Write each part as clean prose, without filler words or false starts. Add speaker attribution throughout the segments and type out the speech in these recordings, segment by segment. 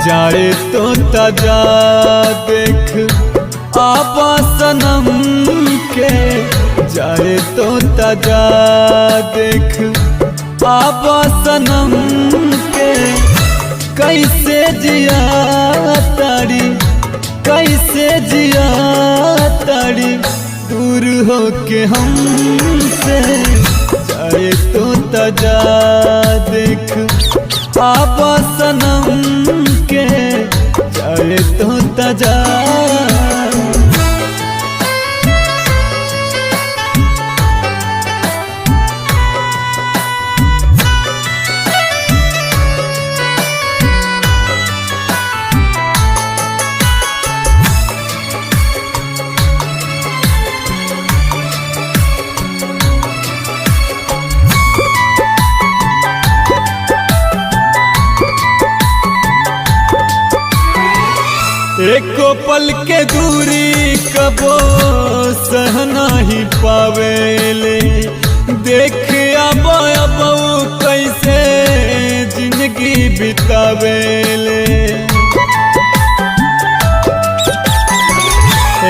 Speaker 1: जाए तो ताजा देख आपा सनम के, जाए तो ताजा देख आपा सनम के। कैसे जिया तारी, कैसे जिया तारी दूर हो के हमसे, जाए तो ताजा देख आपा सनम के, जाए तो ताजा। एको पल के दूरी कबो सह नहीं पावेले, देख अब कैसे जिंदगी बितावेले।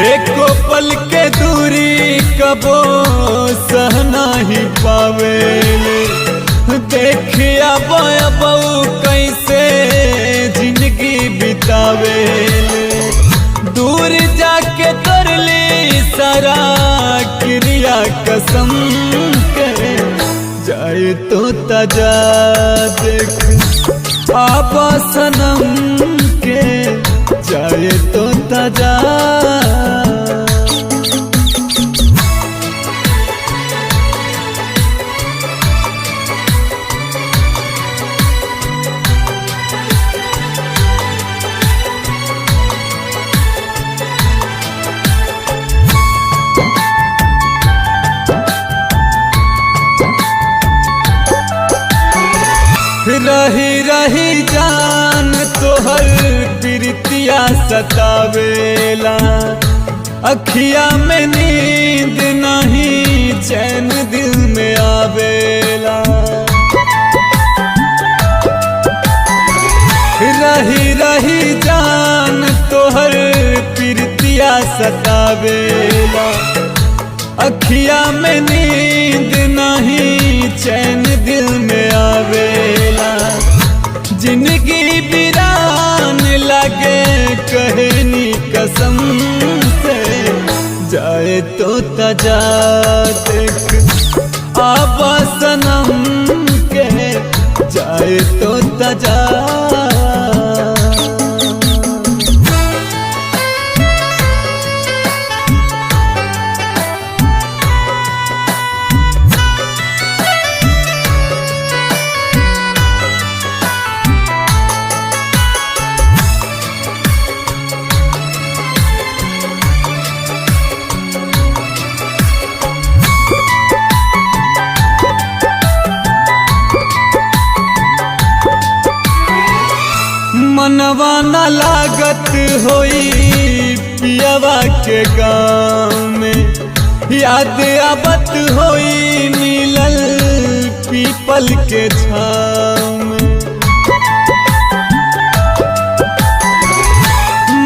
Speaker 1: एको पल के दूरी कबो सह नहीं पावेले, देख अब कैसे जिंदगी बितावेले। दूर जाके कर ली सारा क्रिया कसम के, जाए तो ताजा देख आपा सनम के, जाए तो ताजा। रही रही जान तोहर प्रीतिया सतावेला, अखिया में नींद नहीं चैन दिल में आवेला। रही रही जान तोहर प्रीतिया सतावेला, अखिया में नींद नहीं चैन दिल में आवेला। जिंदगी वीरान लगे कहनी कसम से, जाए तो ताजा देख आपा सनम के, जाए तो ताजा। मनवा न लागत होई पियवा के गाँव में, याद आबत होई मिलल पीपल के छाँव में।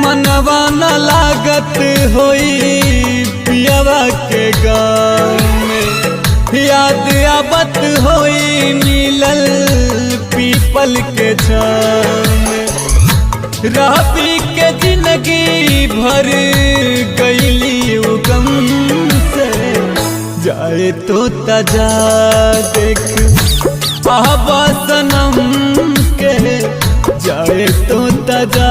Speaker 1: मनवा न लागत होई पियवा के गाँव में, याद आबत होई मिलल पीपल के छाँव में। राबी के जिंदगी भर गईली उगम से, जाए तो ताजा देख आपा सनम के, जाए तो ताजा।